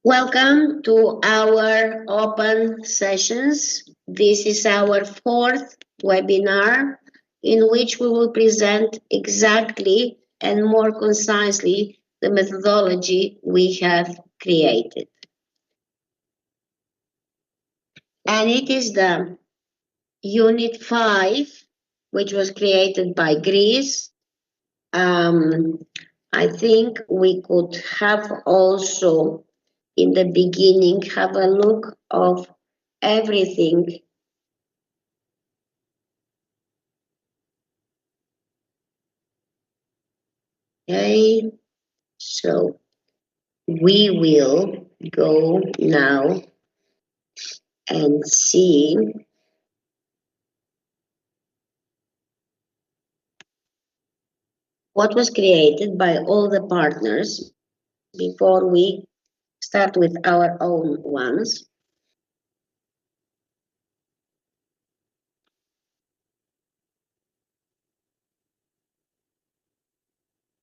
Welcome to our open sessions. This is our fourth webinar in which we will present exactly and more concisely the methodology we have created. And it is the Unit 5, which was created by Greece. I think we could have also in the beginning have a look of everything. Okay, so we will go now and see what was created by all the partners before we start with our own ones.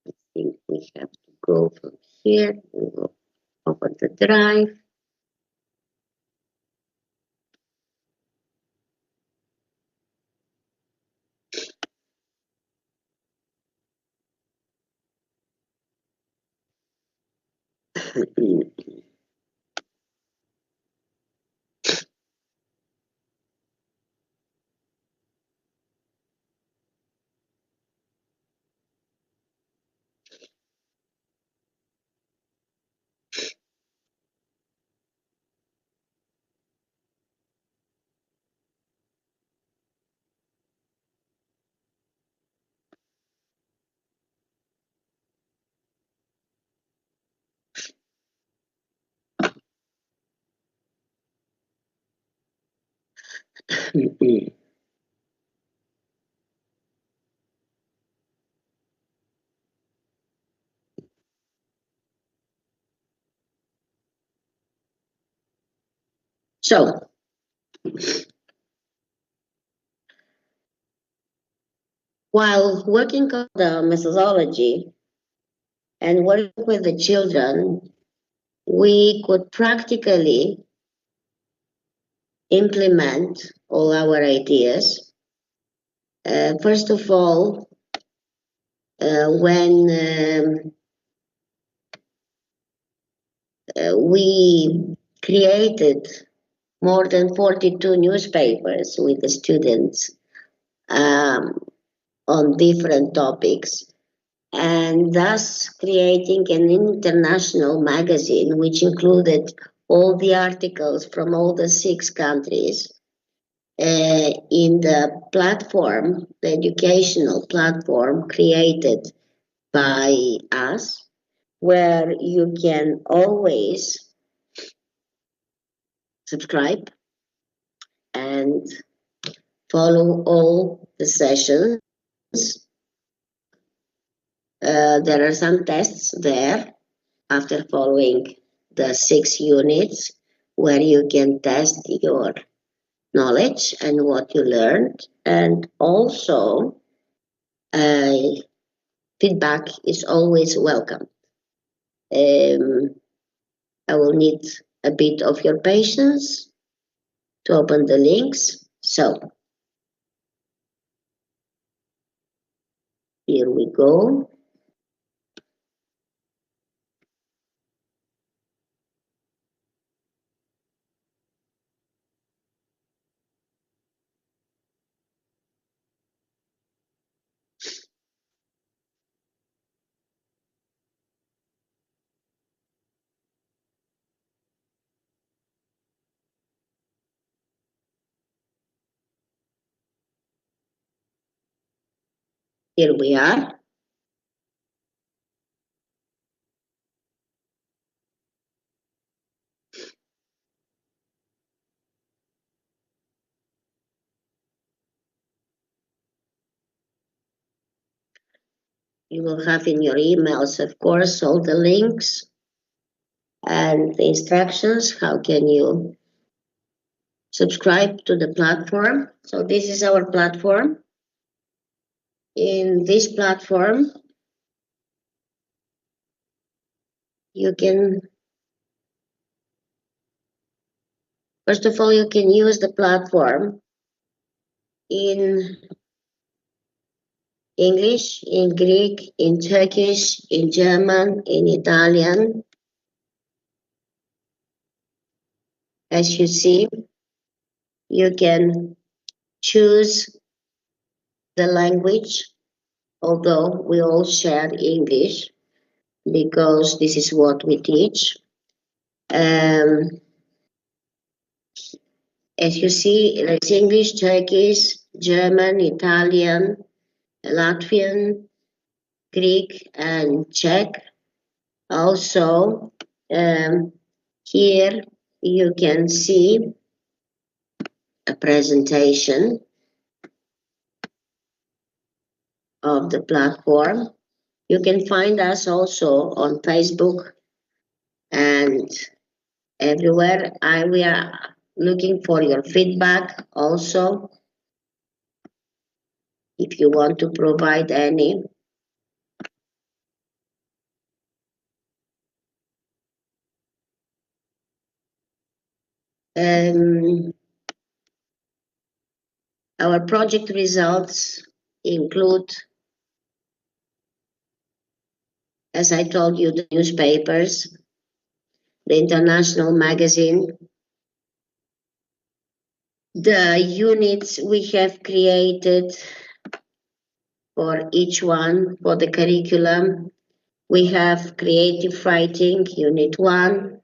I think we have to go from here. We will open the drive. So, while working on the methodology and working with the children, we could practically implement all our ideas. First of all, when we created more than 42 newspapers with the students on different topics, and thus creating an international magazine which included all the articles from all the 6 countries in the platform, the educational platform created by us, where you can always subscribe and follow all the sessions. There are some tests there after following the 6 units where you can test your knowledge and what you learned, and also feedback is always welcome. I will need a bit of your patience to open the links. So here we go. Here we are. You will have in your emails, of course, all the links and the instructions. How can you subscribe to the platform? So this is our platform. In this platform, you can First of all, you can use the platform in English, in Greek, in Turkish, in German, in Italian. As you see, you can choose the language, although we all share English because this is what we teach. As you see, there's English, Turkish, German, Italian, Latvian, Greek, and Czech. Also, here you can see a presentation of the platform. You can find us also on Facebook and everywhere. We are looking for your feedback also, if you want to provide any. Our project results include, as I told you, the newspapers, the international magazine, the units we have created for each one for the curriculum. We have creative writing, Unit 1,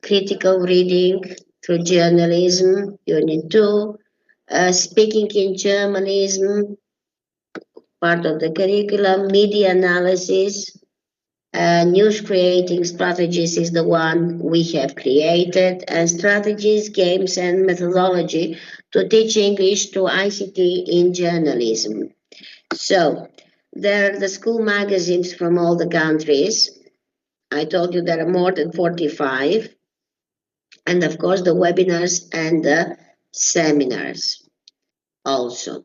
critical reading through journalism, Unit 2, speaking in journalism, part of the curriculum, media analysis, news creating strategies is the one we have created, and strategies, games, and methodology to teach English through ICT in journalism. So, there are the school magazines from all the countries. I told you there are more than 45. And of course, the webinars and the seminars also.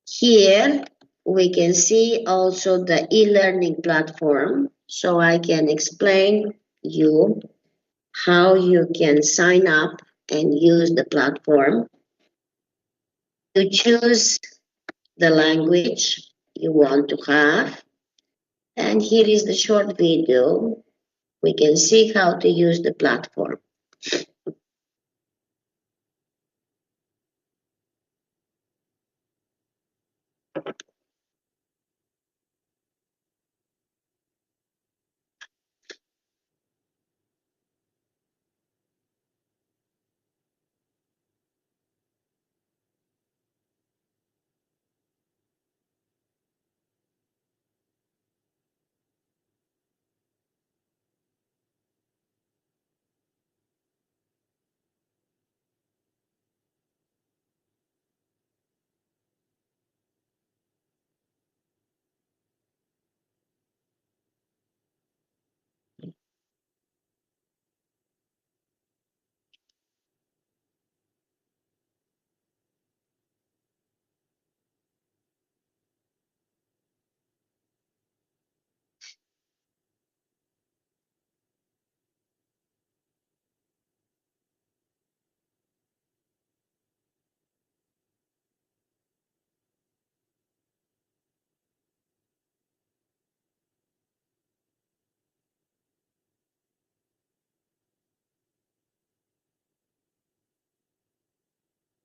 Here, we can see also the e-learning platform. So I can explain you how you can sign up and use the platform. You choose the language you want to have. And here is the short video. We can see how to use the platform.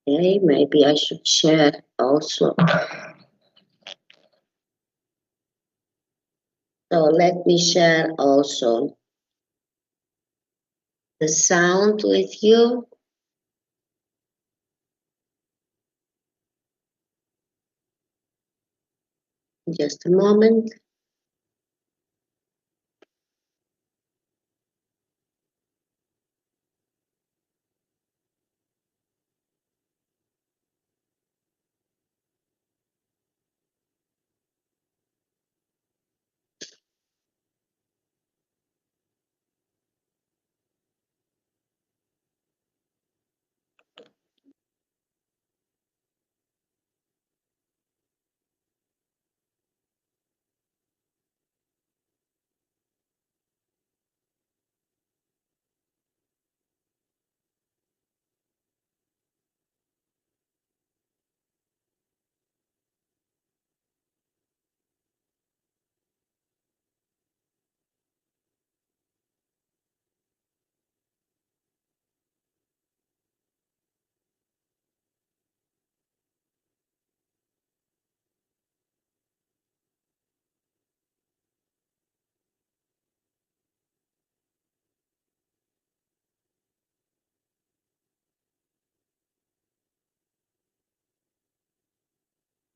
Okay, maybe I should share also. So let me share also the sound with you. Just a moment.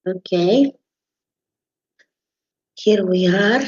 Okay, here we are.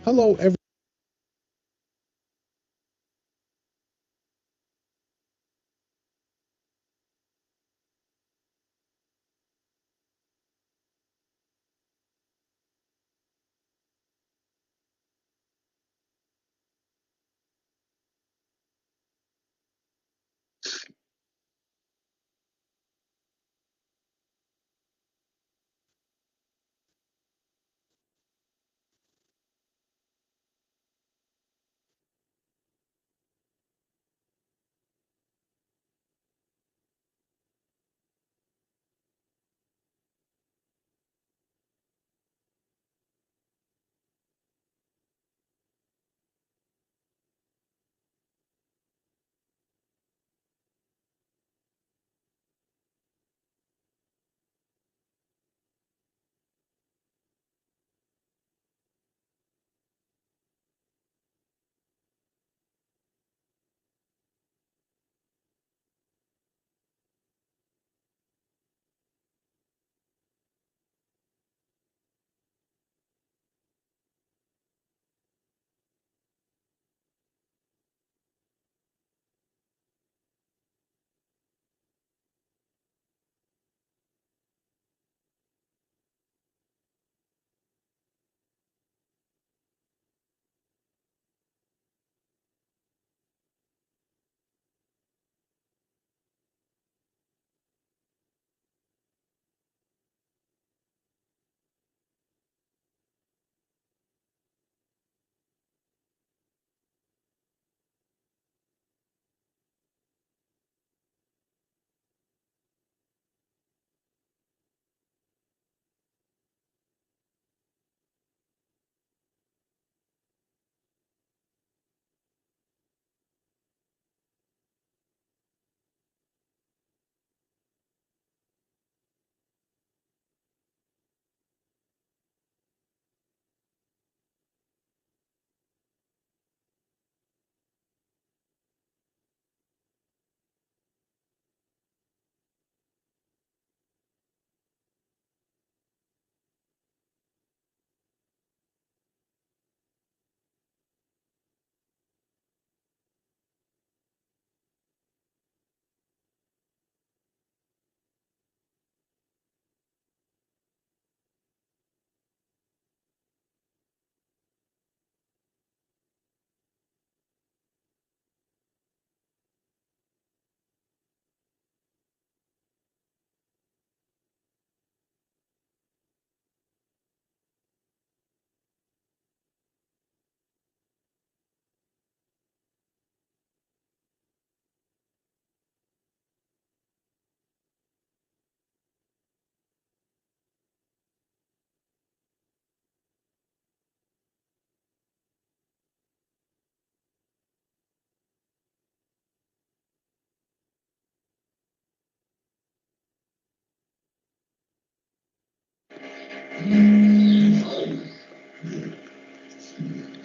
Hello, everyone.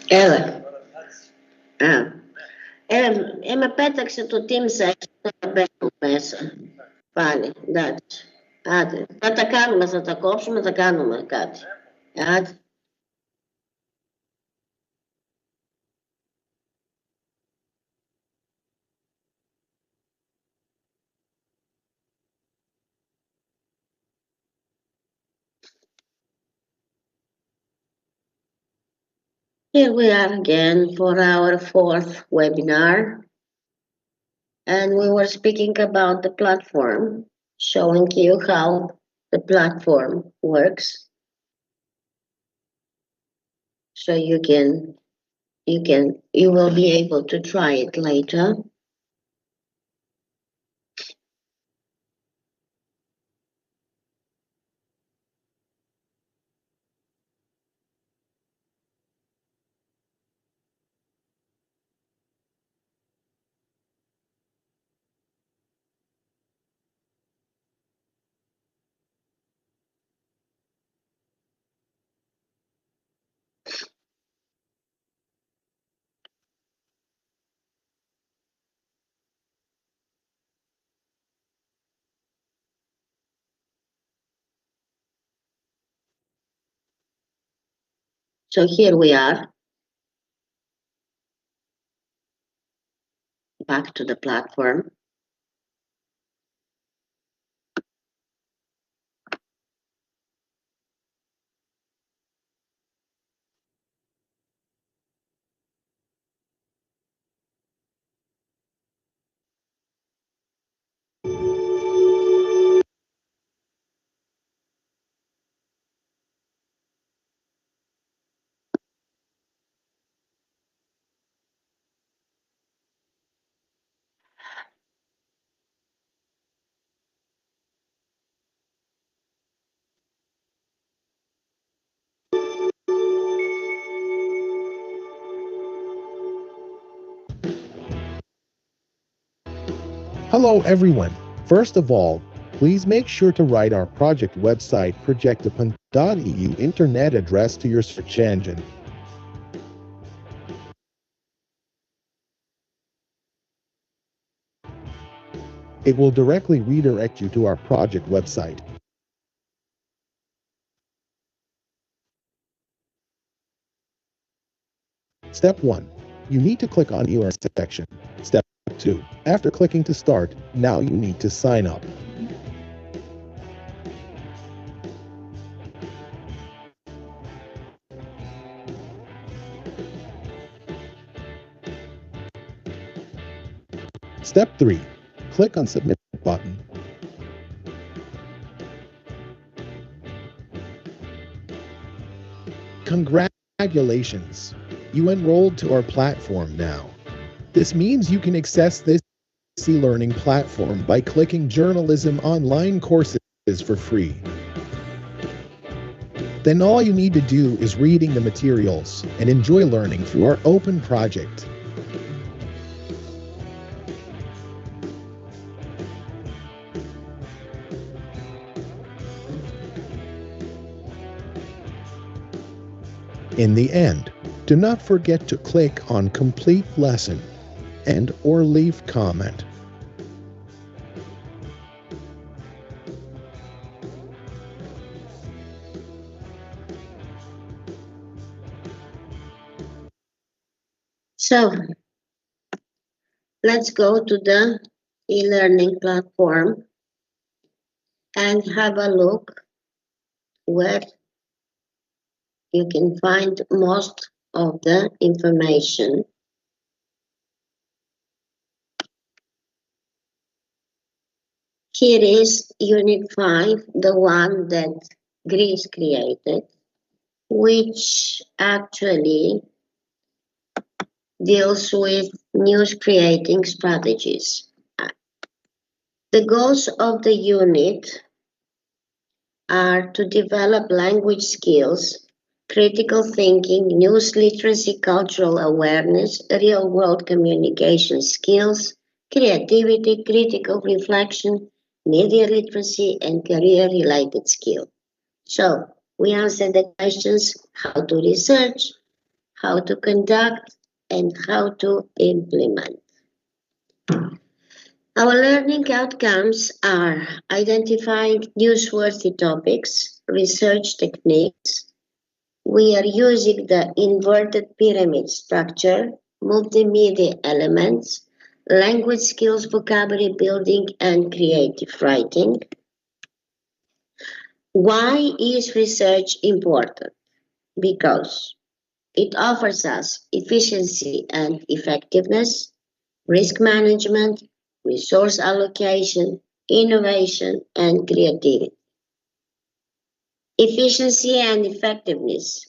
Έλα. Με πέταξε το Team Sex, θα μπαίνω μέσα. Πάλι, εντάξει. Άντε, θα τα κάνουμε, θα τα κόψουμε, θα κάνουμε κάτι. Άντε. Here we are again for our fourth webinar. And we were speaking about the platform, showing you how the platform works. So you will be able to try it later. So here we are, back to the platform. Hello everyone. First of all, please make sure to write our project website projectopen.eu internet address to your search engine. It will directly redirect you to our project website. Step 1. You need to click on your section. Step 2. After clicking to start, now you need to sign up. Step 3. Click on Submit button. Congratulations! You enrolled to our platform now. This means you can access this e-learning platform by clicking Journalism Online Courses for free. Then all you need to do is reading the materials and enjoy learning through our open project. In the end, do not forget to click on Complete Lesson and or leave comment. So let's go to the e-learning platform and have a look where you can find most of the information. Here is Unit 5, the one that Greece created, which actually deals with news creating strategies. The goals of the unit are to develop language skills, critical thinking, news literacy, cultural awareness, real-world communication skills, creativity, critical reflection, media literacy, and career-related skills. So we answer the questions: how to research, how to conduct, and how to implement. Our learning outcomes are identifying newsworthy topics, research techniques. We are using the inverted pyramid structure, multimedia elements, language skills, vocabulary building, and creative writing. Why is research important? Because it offers us efficiency and effectiveness, risk management, resource allocation, innovation, and creativity. Efficiency and effectiveness.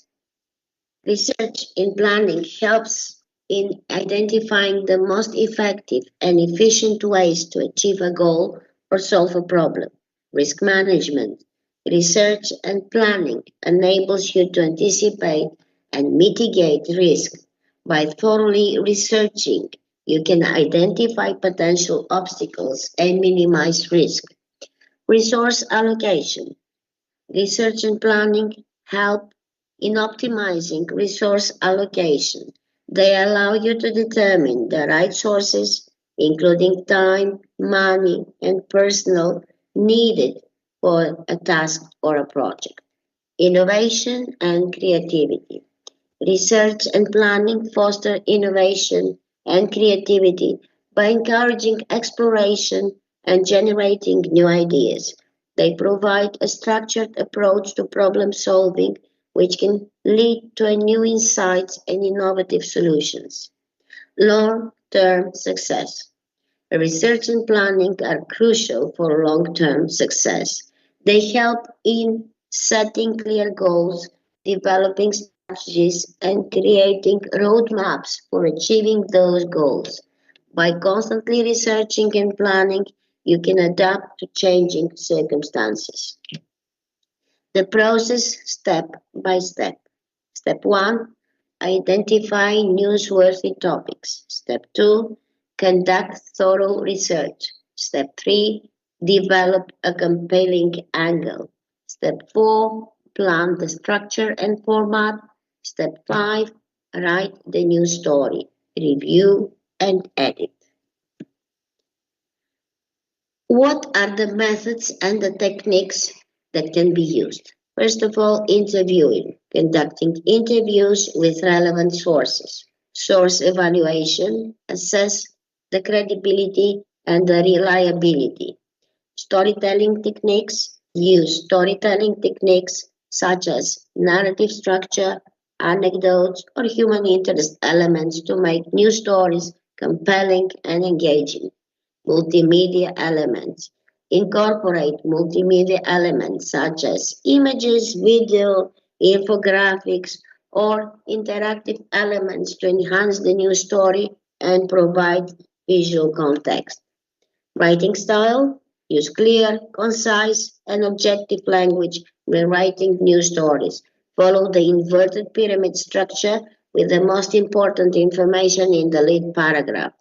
Research in planning helps in identifying the most effective and efficient ways to achieve a goal or solve a problem. Risk management. Research and planning enables you to anticipate and mitigate risk. By thoroughly researching, you can identify potential obstacles and minimize risk. Resource allocation. Research and planning help in optimizing resource allocation. They allow you to determine the right sources, including time, money, and personnel needed for a task or a project. Innovation and creativity. Research and planning foster innovation and creativity by encouraging exploration and generating new ideas. They provide a structured approach to problem solving, which can lead to new insights and innovative solutions. Long-term success. Research and planning are crucial for long-term success. They help in setting clear goals, developing strategies, and creating roadmaps for achieving those goals. By constantly researching and planning, you can adapt to changing circumstances. The process step by step. Step 1, identify newsworthy topics. Step 2, conduct thorough research. Step 3, develop a compelling angle. Step 4, plan the structure and format. Step 5, write the news story. Review and edit. What are the methods and the techniques that can be used? First of all, interviewing, conducting interviews with relevant sources. Source evaluation, assess the credibility and the reliability. Storytelling techniques, use storytelling techniques such as narrative structure, anecdotes, or human interest elements to make news stories compelling and engaging. Multimedia elements. Incorporate multimedia elements such as images, video, infographics, or interactive elements to enhance the news story and provide visual context. Writing style. Use clear, concise, and objective language when writing news stories. Follow the inverted pyramid structure with the most important information in the lead paragraph.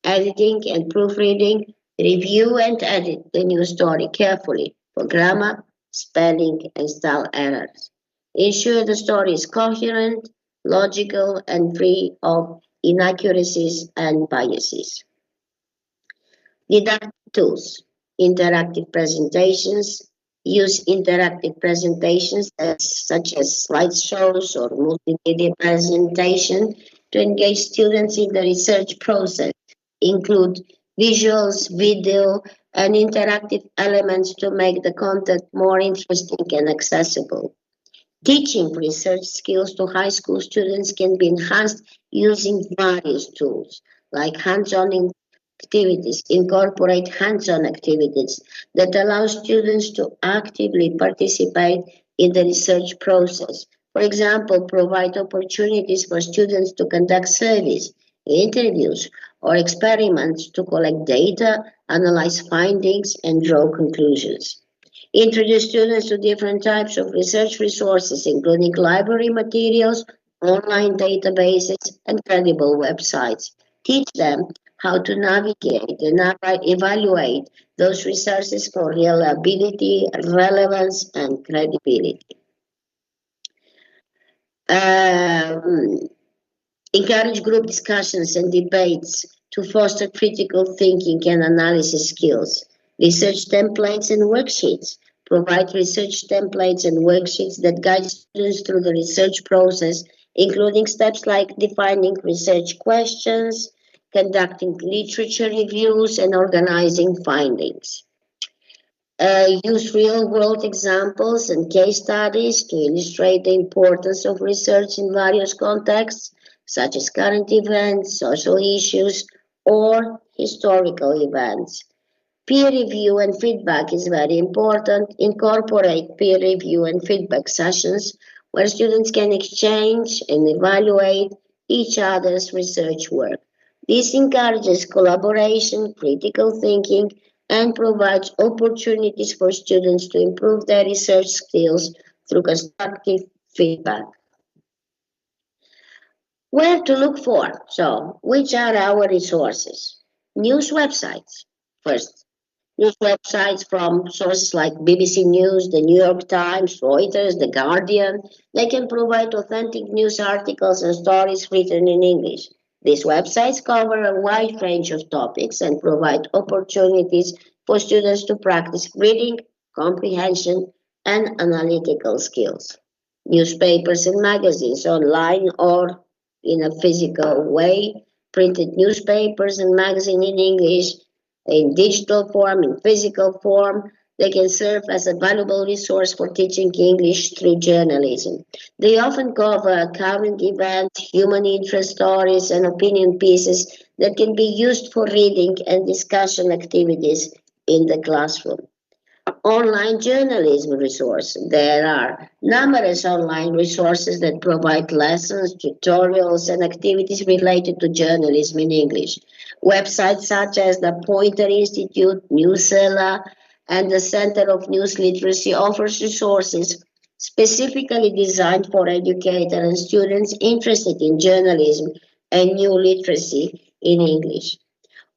Editing and proofreading, review and edit the news story carefully for grammar, spelling, and style errors. Ensure the story is coherent, logical, and free of inaccuracies and biases. Didactic tools, interactive presentations. Use interactive presentations such as slideshows or multimedia presentation to engage students in the research process. Include visuals, video, and interactive elements to make the content more interesting and accessible. Teaching research skills to high school students can be enhanced using various tools like hands-on activities. Incorporate hands-on activities that allow students to actively participate in the research process. For example, provide opportunities for students to conduct surveys, interviews, or experiments to collect data, analyze findings, and draw conclusions. Introduce students to different types of research resources, including library materials, online databases, and credible websites. Teach them how to navigate and evaluate those resources for reliability, relevance, and credibility. Encourage group discussions and debates to foster critical thinking and analysis skills. Research templates and worksheets. Provide research templates and worksheets that guide students through the research process, including steps like defining research questions, conducting literature reviews, and organizing findings. Use real-world examples and case studies to illustrate the importance of research in various contexts, such as current events, social issues, or historical events. Peer review and feedback is very important. Incorporate peer review and feedback sessions where students can exchange and evaluate each other's research work. This encourages collaboration, critical thinking, and provides opportunities for students to improve their research skills through constructive feedback. Where to look for? So, which are our resources? News websites. First, news websites from sources like BBC News, the New York Times, Reuters, The Guardian. They can provide authentic news articles and stories written in English. These websites cover a wide range of topics and provide opportunities for students to practice reading, comprehension, and analytical skills. Newspapers and magazines, online or in a physical way, printed newspapers and magazines in English, in digital form, in physical form. They can serve as a valuable resource for teaching English through journalism. They often cover current events, human interest stories, and opinion pieces that can be used for reading and discussion activities in the classroom. Online journalism resource. There are numerous online resources that provide lessons, tutorials, and activities related to journalism in English. Websites such as the Poynter Institute, Newsela, and the Center of News Literacy offers resources specifically designed for educators and students interested in journalism and new literacy in English.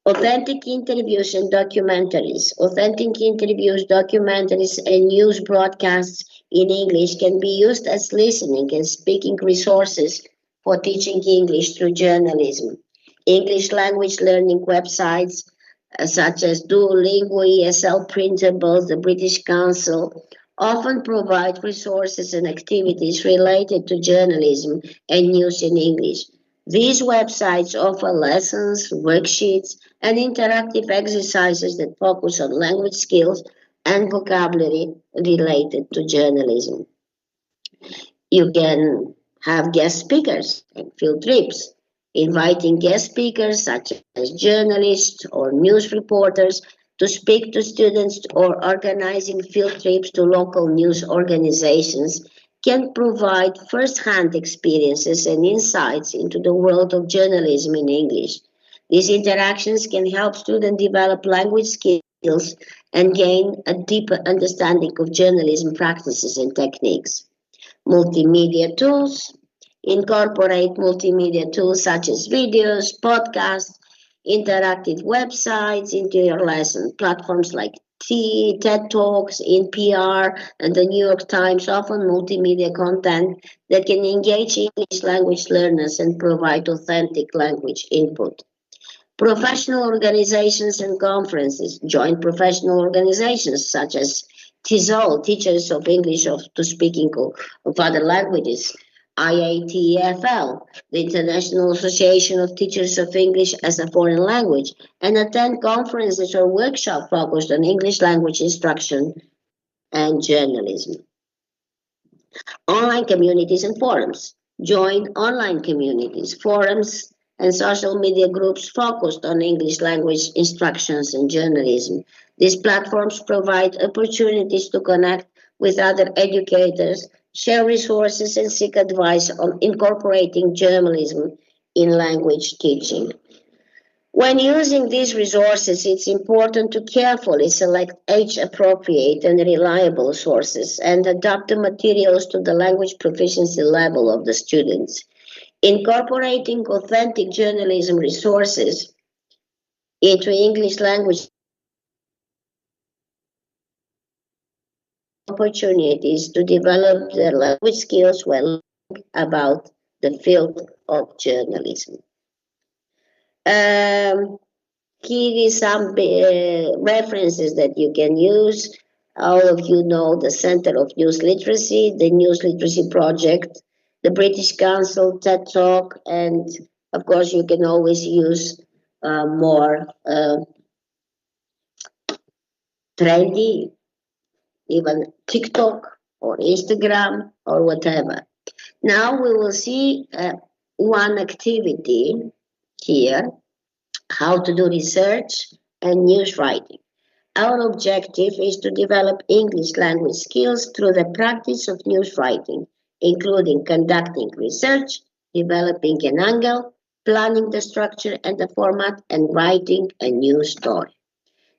Authentic interviews and documentaries. Authentic interviews, documentaries, and news broadcasts in English can be used as listening and speaking resources for teaching English through journalism. English language learning websites such as Duolingo, ESL Printables, the British Council often provide resources and activities related to journalism and news in English. These websites offer lessons, worksheets, and interactive exercises that focus on language skills and vocabulary related to journalism. You can have guest speakers and field trips, inviting guest speakers such as journalists or news reporters to speak to students or organizing field trips to local news organizations can provide first-hand experiences and insights into the world of journalism in English. These interactions can help students develop language skills and gain a deeper understanding of journalism practices and techniques. Multimedia tools. Incorporate multimedia tools such as videos, podcasts, interactive websites into your lesson. Platforms like TED Talks, NPR, and the New York Times offer multimedia content that can engage English language learners and provide authentic language input. Professional organizations and conferences. Join professional organizations such as TESOL, Teachers of English to Speaking of Other Languages, IATEFL, the International Association of Teachers of English as a Foreign Language, and attend conferences or workshops focused on English language instruction and journalism. Online communities and forums. Join online communities, forums, and social media groups focused on English language instructions and journalism. These platforms provide opportunities to connect with other educators, share resources, and seek advice on incorporating journalism in language teaching. When using these resources, it's important to carefully select age-appropriate and reliable sources and adapt the materials to the language proficiency level of the students. Incorporating authentic journalism resources into English language opportunities to develop their language skills while learning about the field of journalism. Here is some references that you can use. All of you know the Center of News Literacy, the News Literacy Project, the British Council, TED Talk, and of course you can always use more trendy, even TikTok or Instagram or whatever. Now we will see one activity here, how to do research and news writing. Our objective is to develop English language skills through the practice of news writing, including conducting research, developing an angle, planning the structure and the format, and writing a news story.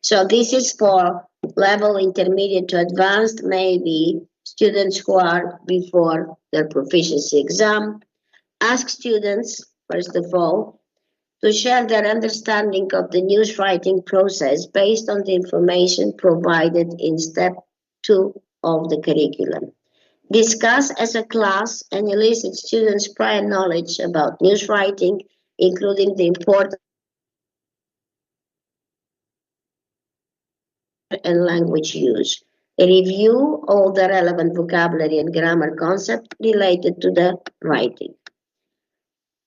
So this is for level intermediate to advanced, maybe students who are before their proficiency exam. Ask students, first of all, to share their understanding of the news writing process based on the information provided in step 2 of the curriculum. Discuss as a class and elicit students' prior knowledge about news writing, including the importance and language use. Review all the relevant vocabulary and grammar concepts related to the writing.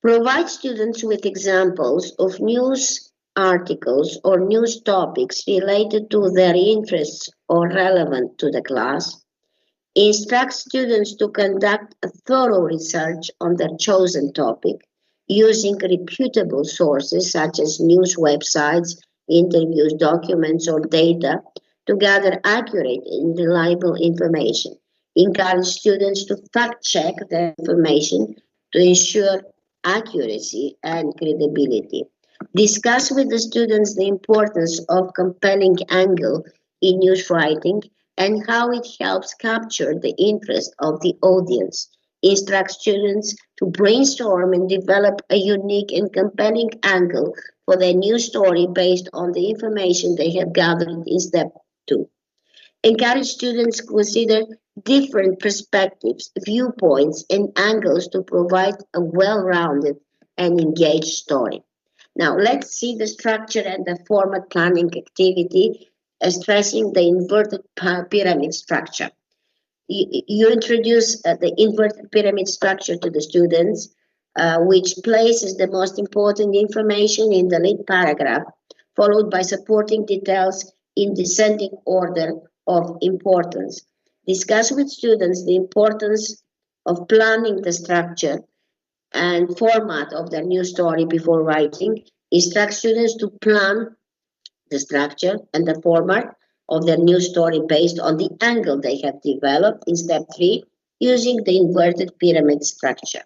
Provide students with examples of news articles or news topics related to their interests or relevant to the class. Instruct students to conduct a thorough research on their chosen topic using reputable sources such as news websites, interviews, documents, or data to gather accurate and reliable information. Encourage students to fact-check the information to ensure accuracy and credibility. Discuss with the students the importance of compelling angle in news writing and how it helps capture the interest of the audience. Instruct students to brainstorm and develop a unique and compelling angle for their news story based on the information they have gathered in step 2. Encourage students to consider different perspectives, viewpoints, and angles to provide a well-rounded and engaged story. Now, let's see the structure and the format planning activity, stressing the inverted pyramid structure. You introduce the inverted pyramid structure to the students, which places the most important information in the lead paragraph, followed by supporting details in descending order of importance. Discuss with students the importance of planning the structure and format of their news story before writing. Instruct students to plan the structure and the format of their news story based on the angle they have developed in step 3 using the inverted pyramid structure.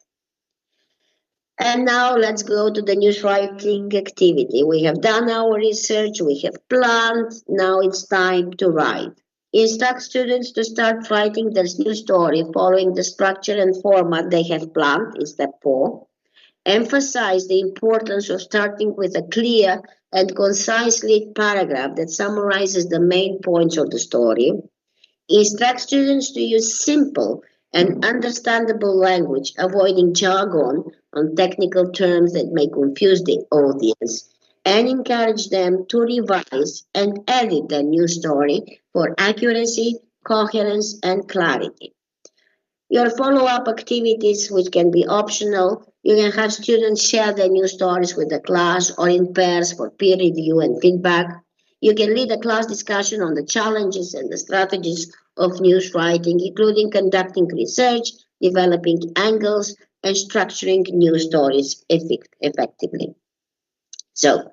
And now let's go to the news writing activity. We have done our research, we have planned, now it's time to write. Instruct students to start writing their news story following the structure and format they have planned in step 4. Emphasize the importance of starting with a clear and concise lead paragraph that summarizes the main points of the story. Instruct students to use simple and understandable language, avoiding jargon on technical terms that may confuse the audience, and encourage them to revise and edit their news story for accuracy, coherence, and clarity. Your follow-up activities, which can be optional, you can have students share their news stories with the class or in pairs for peer review and feedback. You can lead a class discussion on the challenges and the strategies of news writing, including conducting research, developing angles, and structuring news stories effectively. So,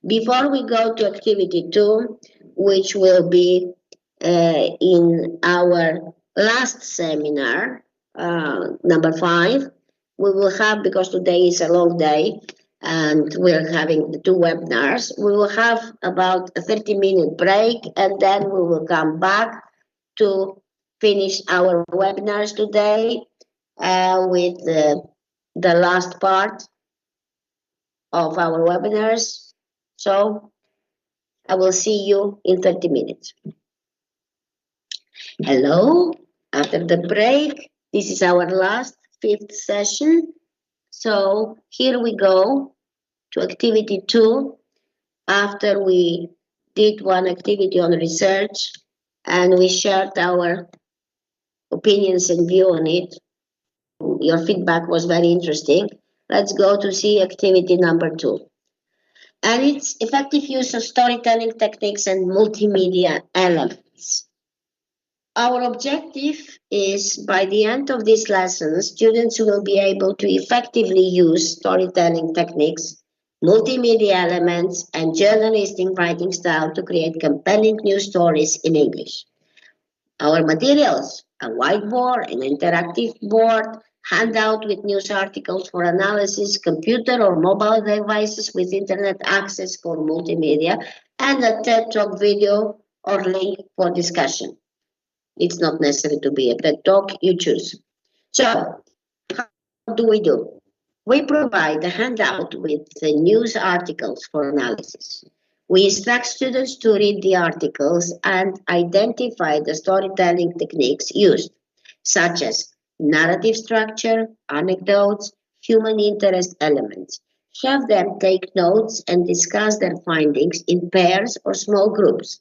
before we go to activity 2, which will be in our last seminar, number 5, we will have, because today is a long day and we're having the 2 webinars, we will have about a 30-minute break, and then we will come back to finish our webinars today with the last part of our webinars. So I will see you in 30 minutes. Hello, after the break, this is our last 5th session, So here we go to activity 2. After we did one activity on research and we shared our opinions and view on it, your feedback was very interesting. Let's go to see activity number 2. And it's effective use of storytelling techniques and multimedia elements. Our objective is by the end of this lesson, students will be able to effectively use storytelling techniques, multimedia elements, and journalistic writing style to create compelling news stories in English. Our materials, a whiteboard, an interactive board, handout with news articles for analysis, computer or mobile devices with internet access for multimedia, and a TED Talk video or link for discussion. It's not necessary to be a TED Talk, you choose. So, how do? We provide a handout with the news articles for analysis. We instruct students to read the articles and identify the storytelling techniques used, such as narrative structure, anecdotes, human interest elements. Have them take notes and discuss their findings in pairs or small groups.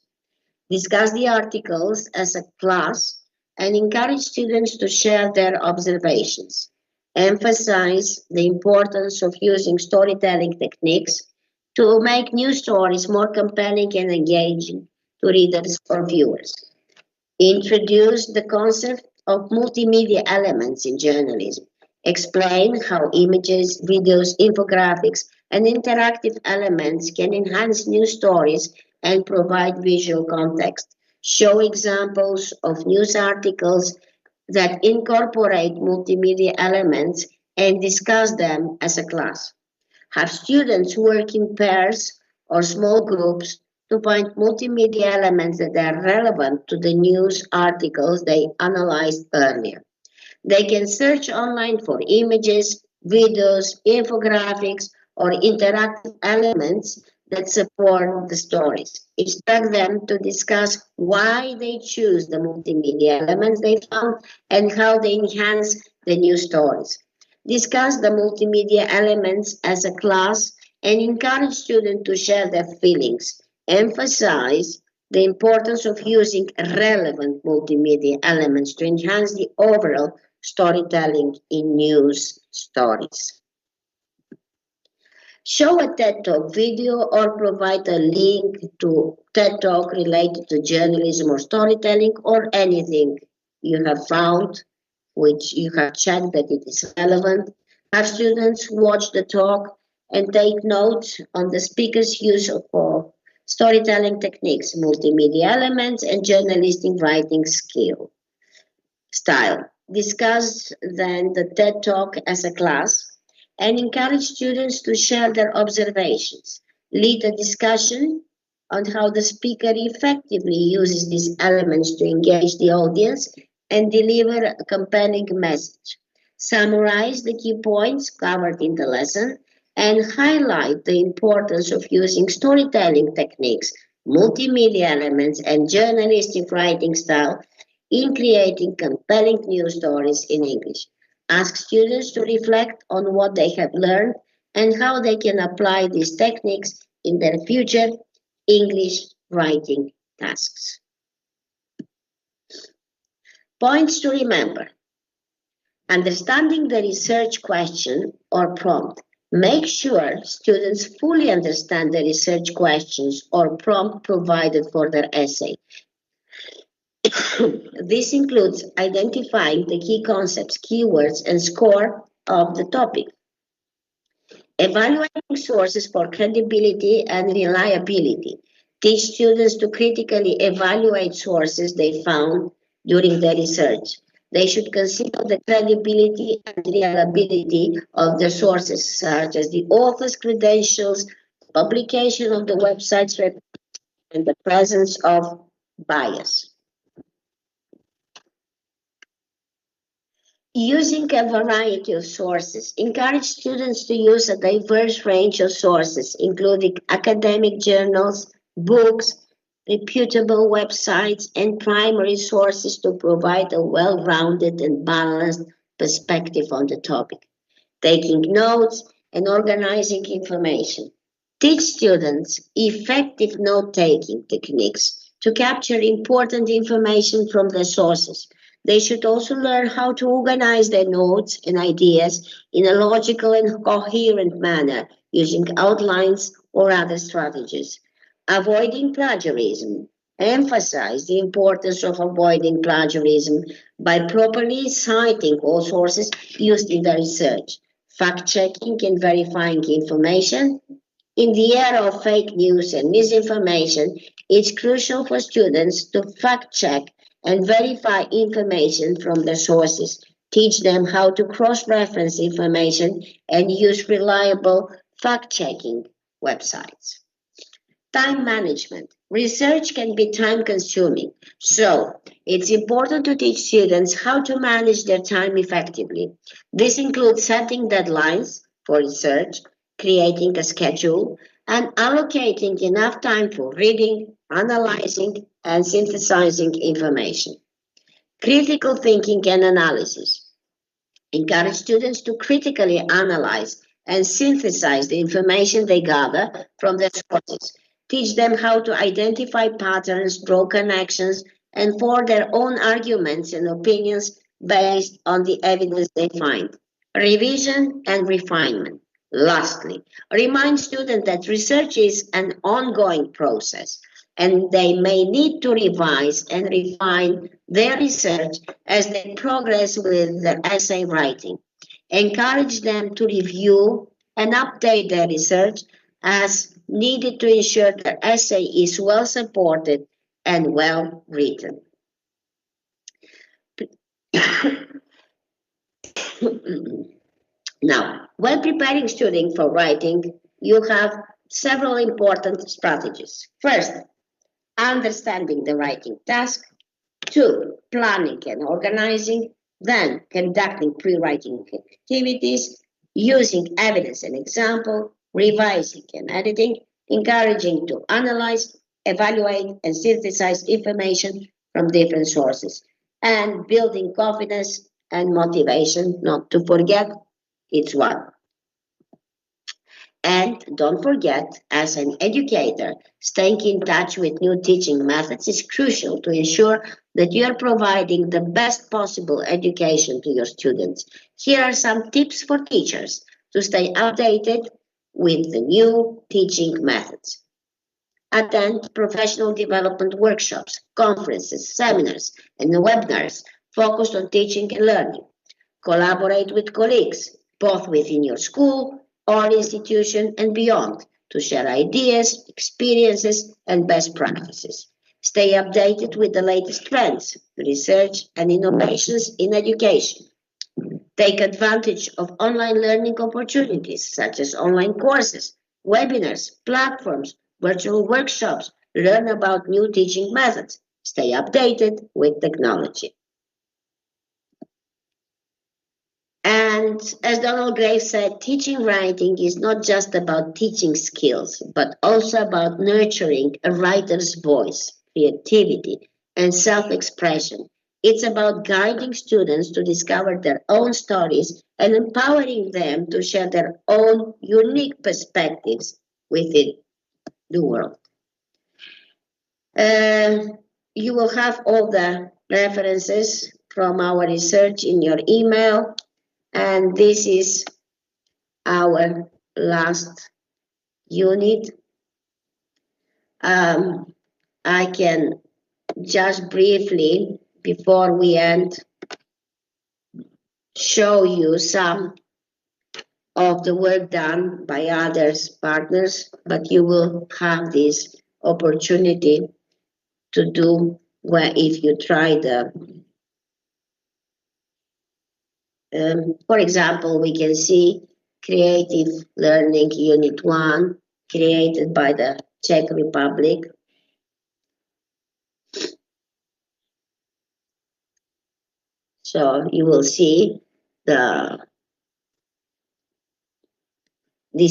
Discuss the articles as a class and encourage students to share their observations. Emphasize the importance of using storytelling techniques to make news stories more compelling and engaging to readers or viewers. Introduce the concept of multimedia elements in journalism. Explain how images, videos, infographics, and interactive elements can enhance news stories and provide visual context. Show examples of news articles that incorporate multimedia elements and discuss them as a class. Have students work in pairs or small groups to find multimedia elements that are relevant to the news articles they analyzed earlier. They can search online for images, videos, infographics, or interactive elements that support the stories. Instruct them to discuss why they choose the multimedia elements they found and how they enhance the news stories. Discuss the multimedia elements as a class and encourage students to share their feelings. Emphasize the importance of using relevant multimedia elements to enhance the overall storytelling in news stories. Show a TED Talk video or provide a link to TED Talk related to journalism or storytelling or anything you have found which you have checked that it is relevant. Have students watch the talk and take notes on the speaker's use of storytelling techniques, multimedia elements, and journalistic writing style. Discuss then the TED Talk as a class and encourage students to share their observations. Lead a discussion on how the speaker effectively uses these elements to engage the audience and deliver a compelling message. Summarize the key points covered in the lesson and highlight the importance of using storytelling techniques, multimedia elements, and journalistic writing style in creating compelling news stories in English. Ask students to reflect on what they have learned and how they can apply these techniques in their future English writing tasks. Points to remember. Understanding the research question or prompt. Make sure students fully understand the research questions or prompt provided for their essay. This includes identifying the key concepts, keywords, and score of the topic. Evaluating sources for credibility and reliability. Teach students to critically evaluate sources they found during their research. They should consider the credibility and reliability of the sources, such as the author's credentials, publication of the website's reputation, and the presence of bias. Using a variety of sources. Encourage students to use a diverse range of sources, including academic journals, books, reputable websites, and primary sources to provide a well-rounded and balanced perspective on the topic. taking notes, and organizing information. Teach students effective note-taking techniques to capture important information from the sources. They should also learn how to organize their notes and ideas in a logical and coherent manner using outlines or other strategies. Avoiding plagiarism. Emphasize the importance of avoiding plagiarism by properly citing all sources used in the research, fact-checking and verifying information. In the era of fake news and misinformation, it's crucial for students to fact-check and verify information from the sources. Teach them how to cross-reference information and use reliable fact-checking websites. Time management. Research can be time consuming, so it's important to teach students how to manage their time effectively. This includes setting deadlines for research, creating a schedule, and allocating enough time for reading, analyzing, and synthesizing information. Critical thinking and analysis. Encourage students to critically analyze and synthesize the information they gather from their sources. Teach them how to identify patterns, draw connections, and form their own arguments and opinions based on the evidence they find. Revision and refinement. Lastly, remind students that research is an ongoing process and they may need to revise and refine their research as they progress with their essay writing. Encourage them to review and update their research as needed to ensure their essay is well supported and well written. Now, when preparing students for writing, you have several important strategies. First, understanding the writing task. Two, planning and organizing. Then, conducting pre-writing activities, using evidence and example, revising and editing, encouraging to analyze, evaluate, and synthesize information from different sources, and building confidence and motivation, not to forget, it's one. And don't forget, as an educator, staying in touch with new teaching methods is crucial to ensure that you are providing the best possible education to your students. Here are some tips for teachers to stay updated with the new teaching methods. Attend professional development workshops, conferences, seminars, and webinars focused on teaching and learning. Collaborate with colleagues, both within your school or institution and beyond, to share ideas, experiences, and best practices. Stay updated with the latest trends, research, and innovations in education. Take advantage of online learning opportunities such as online courses, webinars, platforms, virtual workshops. Learn about new teaching methods. Stay updated with technology. And as Donald Graves said, teaching writing is not just about teaching skills, but also about nurturing a writer's voice, creativity, and self-expression. It's about guiding students to discover their own stories and empowering them to share their own unique perspectives within the world. You will have all the references from our research in your email. And this is our last unit. I can just briefly, before we end, show you some of the work done by others partners, but you will have this opportunity to do where if you try the for example, we can see Creative Learning Unit 1, created by the Czech Republic. So you will see this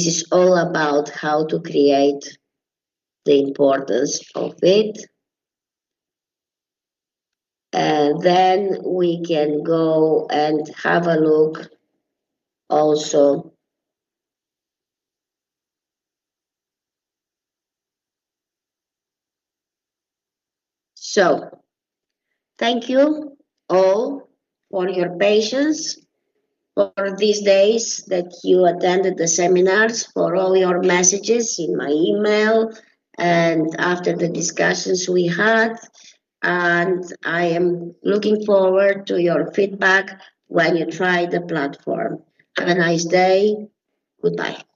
is all about how to create the importance of it. And then we can go and have a look also. So, thank you all for your patience, for these days that you attended the seminars, for all your messages in my email, and after the discussions we had. And I am looking forward to your feedback when you try the platform. Have a nice day. Goodbye.